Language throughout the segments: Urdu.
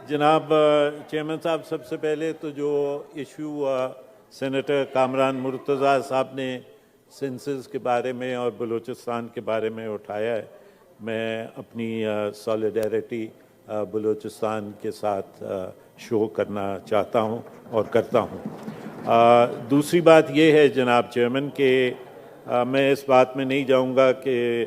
جناب چیئرمین صاحب، سب سے پہلے تو جو ایشو ہوا سینیٹر کامران مرتضیٰ صاحب نے سینسس کے بارے میں اور بلوچستان کے بارے میں اٹھایا ہے، میں اپنی سالیڈیرٹی بلوچستان کے ساتھ شو کرنا چاہتا ہوں اور کرتا ہوں۔ دوسری بات یہ ہے جناب چیئرمین کہ میں اس بات میں نہیں جاؤں گا کہ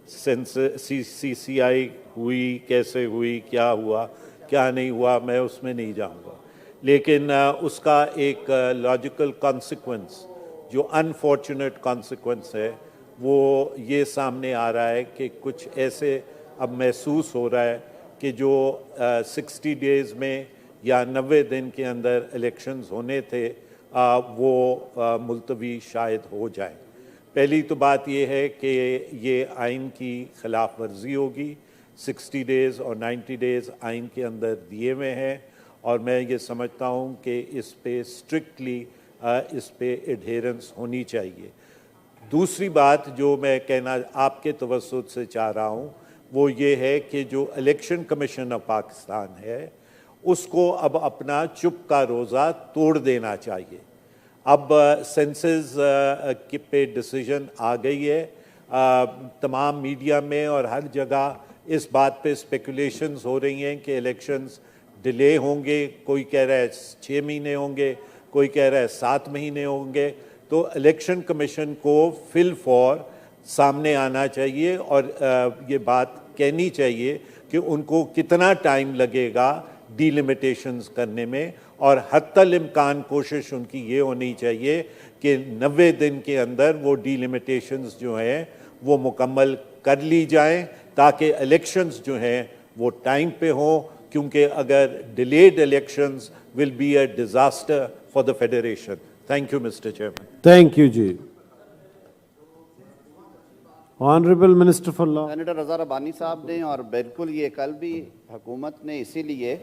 سی آئی ہوئی، کیسے ہوئی، کیا ہوا کیا نہیں ہوا، میں اس میں نہیں جاؤں گا، لیکن اس کا ایک لاجیکل کانسیکوینس جو انفارچونیٹ کانسیکوینس ہے وہ یہ سامنے آ رہا ہے کہ کچھ ایسے اب محسوس ہو رہا ہے کہ جو 60 ڈیز میں یا 90 دن کے اندر الیکشنز ہونے تھے وہ ملتوی شاید ہو جائیں۔ پہلی تو بات یہ ہے کہ یہ آئین کی خلاف ورزی ہوگی، 60 ڈیز اور 90 ڈیز آئین کے اندر دیے ہوئے ہیں، اور میں یہ سمجھتا ہوں کہ اس پہ اسٹرکٹلی اس پہ ایڈہیرنس ہونی چاہیے۔ دوسری بات جو میں کہنا آپ کے توسط سے چاہ رہا ہوں وہ یہ ہے کہ جو الیکشن کمیشن آف پاکستان ہے اس کو اب اپنا چپ کا روزہ توڑ دینا چاہیے۔ اب سینسز پہ ڈیسیژن آ گئی ہے، تمام میڈیا میں اور ہر جگہ اس بات پہ اسپیکولیشنز ہو رہی ہیں کہ الیکشنز ڈیلے ہوں گے، کوئی کہہ رہا ہے 6 مہینے ہوں گے، کوئی کہہ رہا ہے 7 مہینے ہوں گے۔ تو الیکشن کمیشن کو فی الفور سامنے آنا چاہیے اور یہ بات کہنی چاہیے کہ ان کو کتنا ٹائم لگے گا ڈی لیمیٹیشنز کرنے میں، اور حتی الامکان کوشش ان کی یہ ہونی چاہیے کہ 90 دن کے اندر وہ ڈی لیمیٹیشنز جو ہیں وہ مکمل کر لی جائیں تاکہ الیکشنز جو ہیں وہ ٹائم پہ ہوں، کیونکہ اگر delayed elections will be a disaster for the federation. Thank you Mister chairman. Thank you جی۔ Honourable minister for law. Senator Raza Rabbani صاحب نے، اور بالکل یہ کل بھی حکومت نے اسی لیے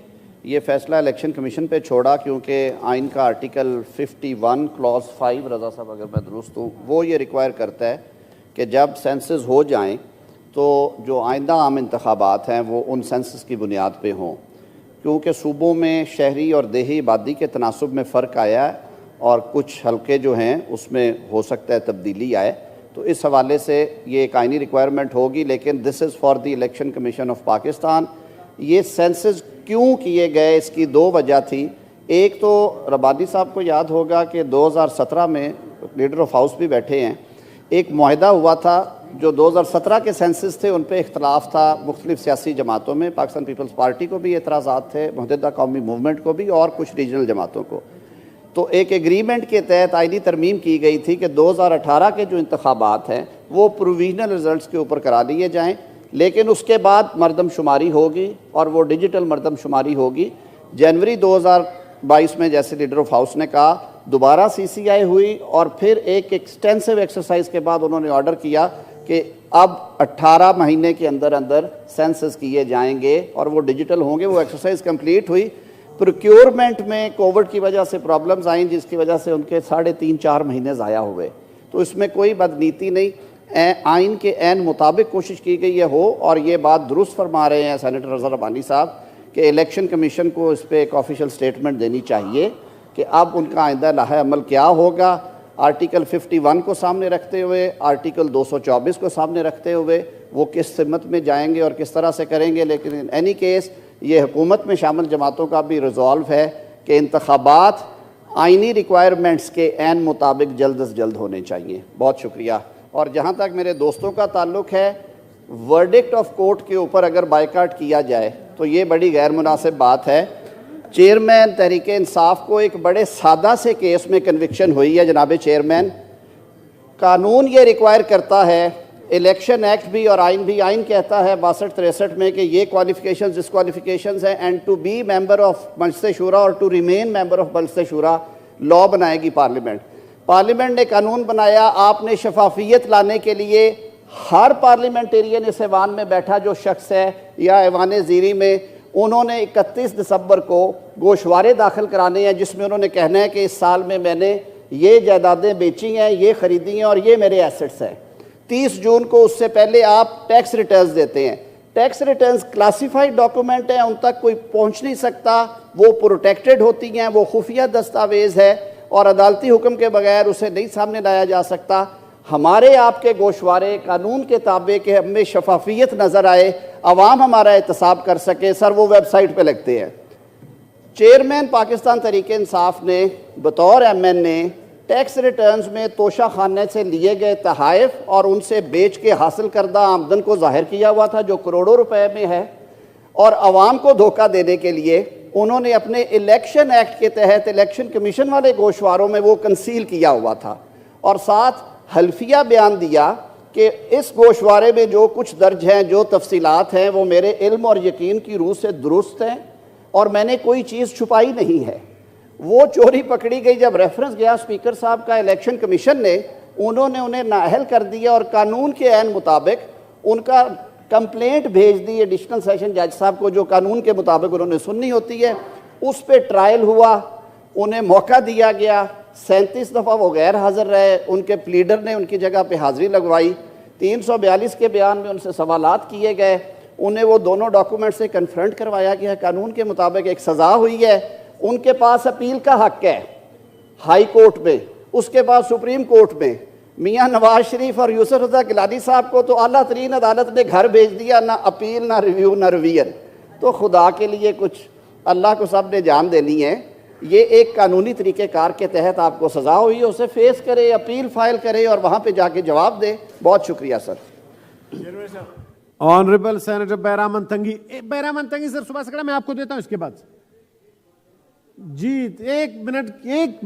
یہ فیصلہ الیکشن کمیشن پہ چھوڑا کیونکہ آئین کا آرٹیکل 51 کلاز 5 رضا صاحب اگر میں درست ہوں وہ یہ ریکوائر کرتا ہے کہ جب سینسز ہو جائیں تو جو آئندہ عام انتخابات ہیں وہ ان سینسز کی بنیاد پہ ہوں، کیونکہ صوبوں میں شہری اور دیہی آبادی کے تناسب میں فرق آیا ہے اور کچھ حلقے جو ہیں اس میں ہو سکتا ہے تبدیلی آئے، تو اس حوالے سے یہ ایک آئینی ریکوائرمنٹ ہوگی۔ لیکن this is for the election commission of Pakistan. یہ سینسز کیوں کیے گئے اس کی 2 وجہ تھی۔ ایک تو ربانی صاحب کو یاد ہوگا کہ 2017 میں لیڈر آف ہاؤس بھی بیٹھے ہیں، ایک معاہدہ ہوا تھا جو 2017 کے سینسز تھے، ان پہ اختلاف تھا مختلف سیاسی جماعتوں میں، پاکستان پیپلز پارٹی کو بھی اعتراضات تھے، متحدہ قومی موومنٹ کو بھی اور کچھ ریجنل جماعتوں کو۔ تو ایک ایگریمنٹ کے تحت آئینی ترمیم کی گئی تھی کہ 2018 کے جو انتخابات ہیں وہ پروویژنل ریزلٹس کے اوپر کرا لیے جائیں، لیکن اس کے بعد مردم شماری ہوگی اور وہ ڈیجیٹل مردم شماری ہوگی۔ جنوری 2022 میں جیسے لیڈر آف ہاؤس نے کہا دوبارہ سی سی آئی ہوئی، اور پھر ایک ایکسٹینسو ایکسرسائز کے بعد انہوں نے آرڈر کیا کہ اب 18 مہینے کے اندر اندر سینسس کیے جائیں گے اور وہ ڈیجیٹل ہوں گے۔ وہ ایکسرسائز کمپلیٹ ہوئی۔ پروکیورمنٹ میں کووڈ کی وجہ سے پرابلمز آئیں جس کی وجہ سے ان کے 3.5-4 مہینے ضائع ہوئے، تو اس میں کوئی بدنیتی نہیں، آئین کے عین مطابق کوشش کی گئی ہے ہو۔ اور یہ بات درست فرما رہے ہیں سینیٹر رضا ربانی صاحب کہ الیکشن کمیشن کو اس پہ ایک آفیشیل سٹیٹمنٹ دینی چاہیے کہ اب ان کا آئندہ لاحہ عمل کیا ہوگا، آرٹیکل 51 کو سامنے رکھتے ہوئے، آرٹیکل 224 کو سامنے رکھتے ہوئے وہ کس سمت میں جائیں گے اور کس طرح سے کریں گے۔ لیکن ان اینی کیس یہ حکومت میں شامل جماعتوں کا بھی ریزالو ہے کہ انتخابات آئینی ریکوائرمنٹس کے عین مطابق جلد از جلد ہونے چاہیے۔ بہت شکریہ۔ اور جہاں تک میرے دوستوں کا تعلق ہے، ورڈکٹ آف کورٹ کے اوپر اگر بائیکاٹ کیا جائے تو یہ بڑی غیر مناسب بات ہے۔ چیئرمین تحریک انصاف کو ایک بڑے سادہ سے کیس میں کنوکشن ہوئی ہے جناب چیئرمین۔ قانون یہ ریکوائر کرتا ہے، الیکشن ایکٹ بھی اور آئین بھی، آئین کہتا ہے 62-63 میں کہ یہ کوالیفیکیشنز ڈسکوالیفیکیشنز ہیں، and to be member of Majlis Shura اور to remain member of Majlis شورا لا بنائے گی پارلیمنٹ۔ پارلیمنٹ نے قانون بنایا، آپ نے شفافیت لانے کے لیے ہر پارلیمنٹیرین اس ایوان میں بیٹھا جو شخص ہے یا ایوان زیری میں، انہوں نے 31 دسمبر کو گوشوارے داخل کرانے ہیں جس میں انہوں نے کہنا ہے کہ اس سال میں میں نے یہ جائیدادیں بیچی ہیں، یہ خریدی ہیں اور یہ میرے ایسٹس ہیں۔ 30 جون کو اس سے پہلے آپ ٹیکس ریٹرنز دیتے ہیں۔ ٹیکس ریٹرنز کلاسیفائڈ ڈاکومنٹ ہیں, ان تک کوئی پہنچ نہیں سکتا, وہ پروٹیکٹڈ ہوتی ہیں, وہ خفیہ دستاویز ہے اور عدالتی حکم کے بغیر اسے نہیں سامنے لایا جا سکتا. ہمارے آپ کے گوشوارے قانون کے تابع کہ ہمیں شفافیت نظر آئے, عوام ہمارا احتساب کر سکے, سر وہ ویب سائٹ پہ لگتے ہیں. چیئرمین پاکستان تحریک انصاف نے بطور ایم این اے ٹیکس ریٹرنز میں توشہ خانے سے لیے گئے تحائف اور ان سے بیچ کے حاصل کردہ آمدن کو ظاہر کیا ہوا تھا جو کروڑوں روپے میں ہے, اور عوام کو دھوکہ دینے کے لیے انہوں نے اپنے الیکشن ایکٹ کے تحت الیکشن کمیشن والے گوشواروں میں وہ کنسیل کیا ہوا تھا, اور ساتھ حلفیہ بیان دیا کہ اس گوشوارے میں جو کچھ درج ہیں, جو تفصیلات ہیں, وہ میرے علم اور یقین کی روح سے درست ہیں اور میں نے کوئی چیز چھپائی نہیں ہے. وہ چوری پکڑی گئی جب ریفرنس گیا اسپیکر صاحب کا الیکشن کمیشن نے, انہوں نے انہیں نااہل کر دیا اور قانون کے عین مطابق ان کا کمپلینٹ بھیج دی ایڈیشنل سیشن جج صاحب کو, جو قانون کے مطابق انہوں نے سننی ہوتی ہے. اس پہ ٹرائل ہوا, انہیں موقع دیا گیا, 37 دفعہ وہ غیر حاضر رہے, ان کے پلیڈر نے ان کی جگہ پہ حاضری لگوائی, 342 کے بیان میں ان سے سوالات کیے گئے, انہیں وہ دونوں ڈاکومنٹ سے کنفرنٹ کروایا گیا, قانون کے مطابق ایک سزا ہوئی ہے. ان کے پاس اپیل کا حق ہے ہائی کورٹ میں, اس کے بعد سپریم کورٹ میں. میاں نواز شریف اور یوسف رضا گیلانی صاحب کو تو اعلیٰ ترین عدالت نے گھر بھیج دیا, نہ اپیل, نہ ریویو, نہ ریویژن. تو خدا کے لیے کچھ اللہ کو سب نے جان دینی ہے. یہ ایک قانونی طریقہ کار کے تحت آپ کو سزا ہوئی ہے, اسے فیس کرے, اپیل فائل کرے اور وہاں پہ جا کے جواب دے. بہت شکریہ سر. آنریبل سینیٹر بہرامند تنگی. بہرامند تنگی سر صبح سے کھڑا, میں آپ کو دیتا ہوں اس کے بعد. جی ایک منٹ, ایک